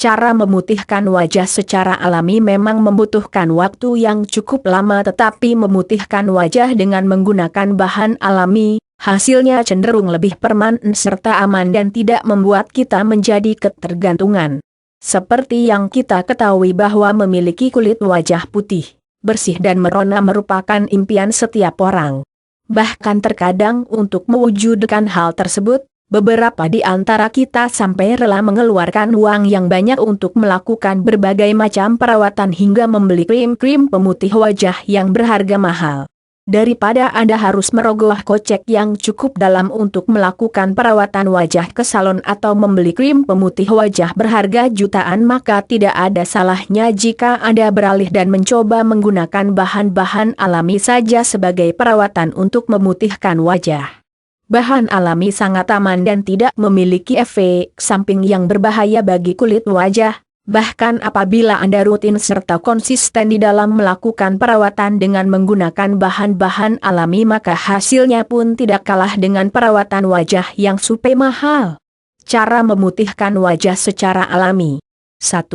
Cara memutihkan wajah secara alami memang membutuhkan waktu yang cukup lama, tetapi memutihkan wajah dengan menggunakan bahan alami, hasilnya cenderung lebih permanen serta aman dan tidak membuat kita menjadi ketergantungan. Seperti yang kita ketahui bahwa memiliki kulit wajah putih, bersih dan merona merupakan impian setiap orang. Bahkan terkadang untuk mewujudkan hal tersebut, beberapa di antara kita sampai rela mengeluarkan uang yang banyak untuk melakukan berbagai macam perawatan hingga membeli krim-krim pemutih wajah yang berharga mahal. Daripada Anda harus merogoh kocek yang cukup dalam untuk melakukan perawatan wajah ke salon atau membeli krim pemutih wajah berharga jutaan, maka tidak ada salahnya jika Anda beralih dan mencoba menggunakan bahan-bahan alami saja sebagai perawatan untuk memutihkan wajah. Bahan alami sangat aman dan tidak memiliki efek samping yang berbahaya bagi kulit wajah. Bahkan apabila Anda rutin serta konsisten di dalam melakukan perawatan dengan menggunakan bahan-bahan alami, maka hasilnya pun tidak kalah dengan perawatan wajah yang super mahal. Cara memutihkan wajah secara alami. 1.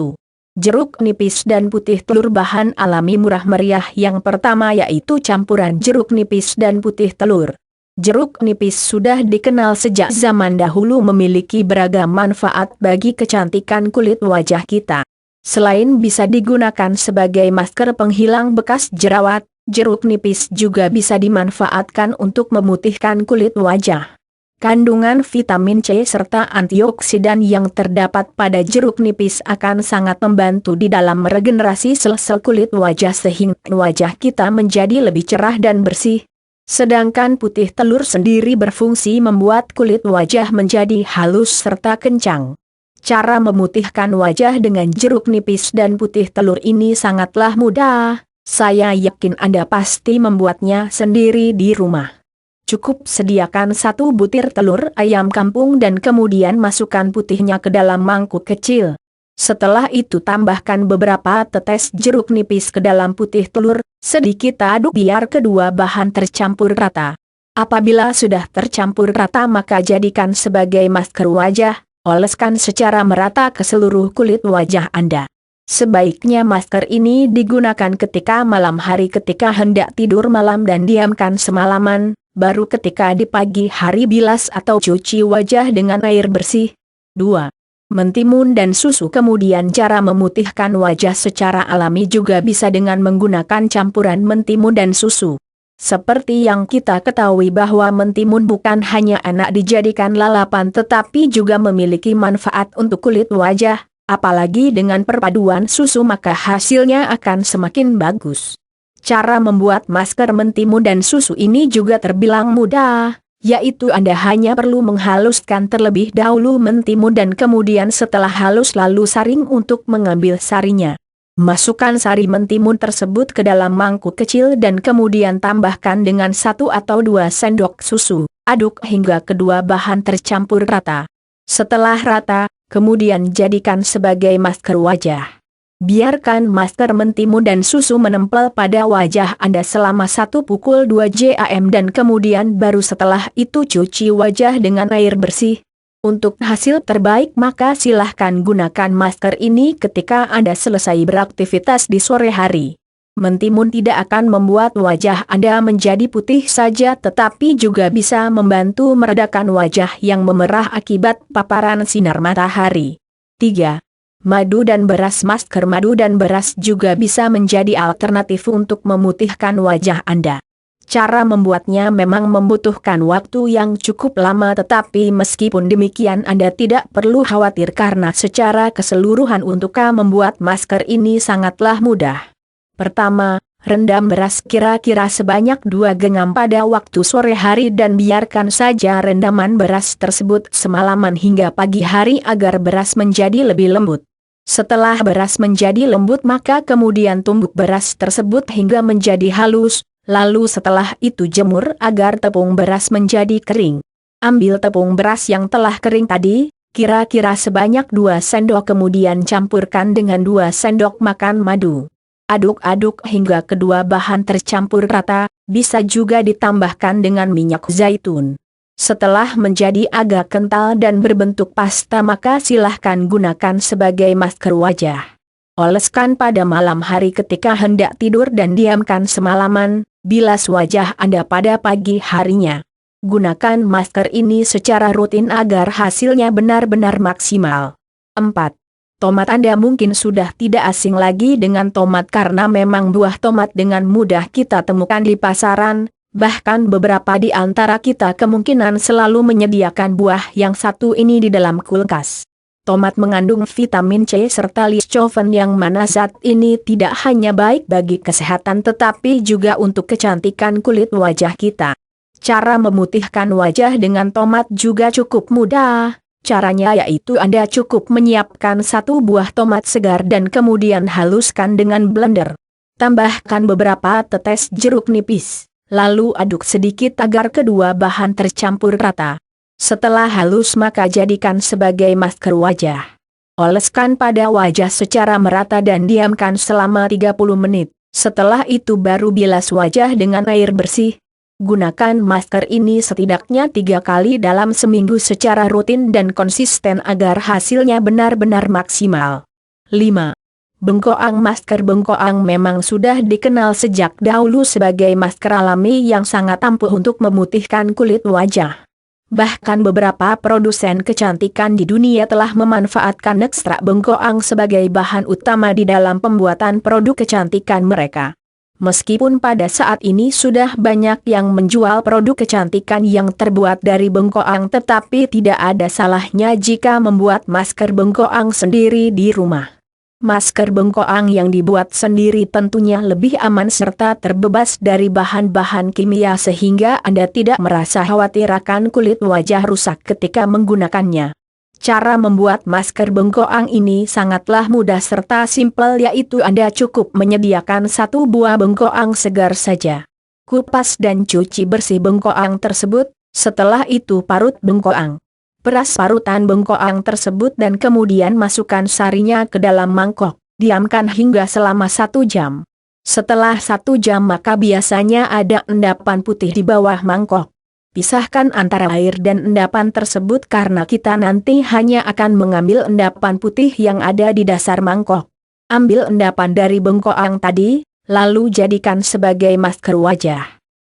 Jeruk nipis dan putih telur. Bahan alami murah meriah yang pertama yaitu campuran jeruk nipis dan putih telur. Jeruk nipis sudah dikenal sejak zaman dahulu memiliki beragam manfaat bagi kecantikan kulit wajah kita. Selain bisa digunakan sebagai masker penghilang bekas jerawat, jeruk nipis juga bisa dimanfaatkan untuk memutihkan kulit wajah. Kandungan vitamin C serta antioksidan yang terdapat pada jeruk nipis akan sangat membantu di dalam meregenerasi sel-sel kulit wajah sehingga wajah kita menjadi lebih cerah dan bersih. Sedangkan putih telur sendiri berfungsi membuat kulit wajah menjadi halus serta kencang. Cara memutihkan wajah dengan jeruk nipis dan putih telur ini sangatlah mudah. Saya yakin Anda pasti membuatnya sendiri di rumah. Cukup sediakan 1 butir telur ayam kampung dan kemudian masukkan putihnya ke dalam mangkuk kecil. Setelah itu tambahkan beberapa tetes jeruk nipis ke dalam putih telur, sedikit aduk biar kedua bahan tercampur rata. Apabila sudah tercampur rata maka jadikan sebagai masker wajah, oleskan secara merata ke seluruh kulit wajah Anda. Sebaiknya masker ini digunakan ketika malam hari ketika hendak tidur malam dan diamkan semalaman, baru ketika di pagi hari bilas atau cuci wajah dengan air bersih. 2. Mentimun dan susu. Kemudian cara memutihkan wajah secara alami juga bisa dengan menggunakan campuran mentimun dan susu. Seperti yang kita ketahui bahwa mentimun bukan hanya enak dijadikan lalapan tetapi juga memiliki manfaat untuk kulit wajah, apalagi dengan perpaduan susu maka hasilnya akan semakin bagus. Cara membuat masker mentimun dan susu ini juga terbilang mudah. Yaitu Anda hanya perlu menghaluskan terlebih dahulu mentimun dan kemudian setelah halus lalu saring untuk mengambil sarinya. Masukkan sari mentimun tersebut ke dalam mangkuk kecil dan kemudian tambahkan dengan 1 atau 2 sendok susu. Aduk hingga kedua bahan tercampur rata. Setelah rata, kemudian jadikan sebagai masker wajah. Biarkan masker mentimun dan susu menempel pada wajah Anda selama 1 pukul 2 jam dan kemudian baru setelah itu cuci wajah dengan air bersih. Untuk hasil terbaik maka silahkan gunakan masker ini ketika Anda selesai beraktivitas di sore hari. Mentimun tidak akan membuat wajah Anda menjadi putih saja tetapi juga bisa membantu meredakan wajah yang memerah akibat paparan sinar matahari. 3. Madu dan beras. Masker madu dan beras juga bisa menjadi alternatif untuk memutihkan wajah Anda. Cara membuatnya memang membutuhkan waktu yang cukup lama tetapi meskipun demikian Anda tidak perlu khawatir karena secara keseluruhan untuk membuat masker ini sangatlah mudah. Pertama, rendam beras kira-kira sebanyak 2 genggam pada waktu sore hari dan biarkan saja rendaman beras tersebut semalaman hingga pagi hari agar beras menjadi lebih lembut. Setelah beras menjadi lembut maka kemudian tumbuk beras tersebut hingga menjadi halus, lalu setelah itu jemur agar tepung beras menjadi kering. Ambil tepung beras yang telah kering tadi, kira-kira sebanyak 2 sendok kemudian campurkan dengan 2 sendok makan madu. Aduk-aduk hingga kedua bahan tercampur rata, bisa juga ditambahkan dengan minyak zaitun. Setelah menjadi agak kental dan berbentuk pasta maka silahkan gunakan sebagai masker wajah. Oleskan pada malam hari ketika hendak tidur dan diamkan semalaman, bilas wajah Anda pada pagi harinya. Gunakan masker ini secara rutin agar hasilnya benar-benar maksimal. 4. Tomat Anda mungkin sudah tidak asing lagi dengan tomat karena memang buah tomat dengan mudah kita temukan di pasaran. Bahkan beberapa di antara kita kemungkinan selalu menyediakan buah yang satu ini di dalam kulkas. Tomat mengandung vitamin C serta licofan yang mana zat ini tidak hanya baik bagi kesehatan tetapi juga untuk kecantikan kulit wajah kita. Cara memutihkan wajah dengan tomat juga cukup mudah. Caranya yaitu Anda cukup menyiapkan satu buah tomat segar dan kemudian haluskan dengan blender. Tambahkan beberapa tetes jeruk nipis. Lalu aduk sedikit agar kedua bahan tercampur rata. Setelah halus maka jadikan sebagai masker wajah. Oleskan pada wajah secara merata dan diamkan selama 30 menit. Setelah itu baru bilas wajah dengan air bersih. Gunakan masker ini setidaknya 3 kali dalam seminggu secara rutin dan konsisten agar hasilnya benar-benar maksimal. 5. Bengkoang. Masker bengkoang memang sudah dikenal sejak dahulu sebagai masker alami yang sangat ampuh untuk memutihkan kulit wajah. Bahkan beberapa produsen kecantikan di dunia telah memanfaatkan ekstrak bengkoang sebagai bahan utama di dalam pembuatan produk kecantikan mereka. Meskipun pada saat ini sudah banyak yang menjual produk kecantikan yang terbuat dari bengkoang tetapi tidak ada salahnya jika membuat masker bengkoang sendiri di rumah. Masker bengkoang yang dibuat sendiri tentunya lebih aman serta terbebas dari bahan-bahan kimia sehingga Anda tidak merasa khawatir akan kulit wajah rusak ketika menggunakannya. Cara membuat masker bengkoang ini sangatlah mudah serta simpel yaitu Anda cukup menyediakan satu buah bengkoang segar saja. Kupas dan cuci bersih bengkoang tersebut, setelah itu parut bengkoang. Peras parutan bengkoang tersebut dan kemudian masukkan sarinya ke dalam mangkok, diamkan hingga selama 1 jam. Setelah 1 jam maka biasanya ada endapan putih di bawah mangkok. Pisahkan antara air dan endapan tersebut karena kita nanti hanya akan mengambil endapan putih yang ada di dasar mangkok. Ambil endapan dari bengkoang tadi, lalu jadikan sebagai masker wajah.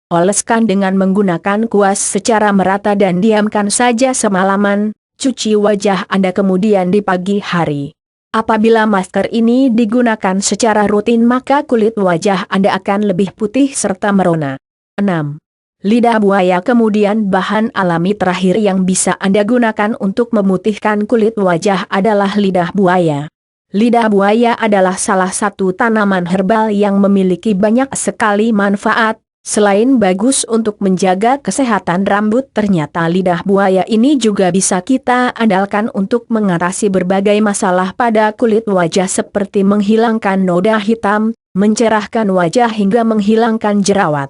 Oleskan dengan menggunakan kuas secara merata dan diamkan saja semalaman, cuci wajah Anda kemudian di pagi hari. Apabila masker ini digunakan secara rutin maka kulit wajah Anda akan lebih putih serta merona. 6. Lidah buaya. Kemudian bahan alami terakhir yang bisa Anda gunakan untuk memutihkan kulit wajah adalah lidah buaya. Lidah buaya adalah salah satu tanaman herbal yang memiliki banyak sekali manfaat. Selain bagus untuk menjaga kesehatan rambut, ternyata lidah buaya ini juga bisa kita andalkan untuk mengatasi berbagai masalah pada kulit wajah seperti menghilangkan noda hitam, mencerahkan wajah hingga menghilangkan jerawat.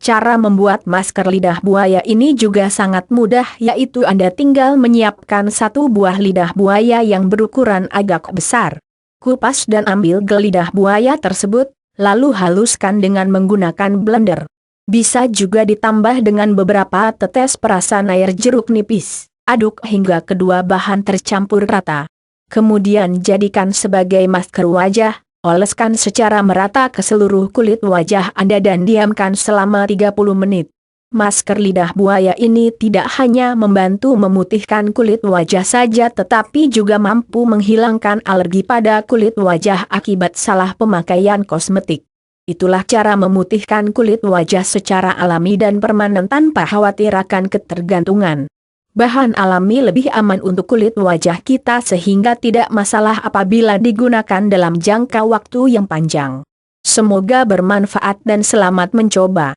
Cara membuat masker lidah buaya ini juga sangat mudah yaitu Anda tinggal menyiapkan satu buah lidah buaya yang berukuran agak besar. Kupas dan ambil lidah buaya tersebut, lalu haluskan dengan menggunakan blender. Bisa juga ditambah dengan beberapa tetes perasan air jeruk nipis. Aduk hingga kedua bahan tercampur rata. Kemudian jadikan sebagai masker wajah, oleskan secara merata ke seluruh kulit wajah Anda dan diamkan selama 30 menit. Masker lidah buaya ini tidak hanya membantu memutihkan kulit wajah saja tetapi juga mampu menghilangkan alergi pada kulit wajah akibat salah pemakaian kosmetik. Itulah cara memutihkan kulit wajah secara alami dan permanen tanpa khawatir akan ketergantungan. Bahan alami lebih aman untuk kulit wajah kita sehingga tidak masalah apabila digunakan dalam jangka waktu yang panjang. Semoga bermanfaat dan selamat mencoba.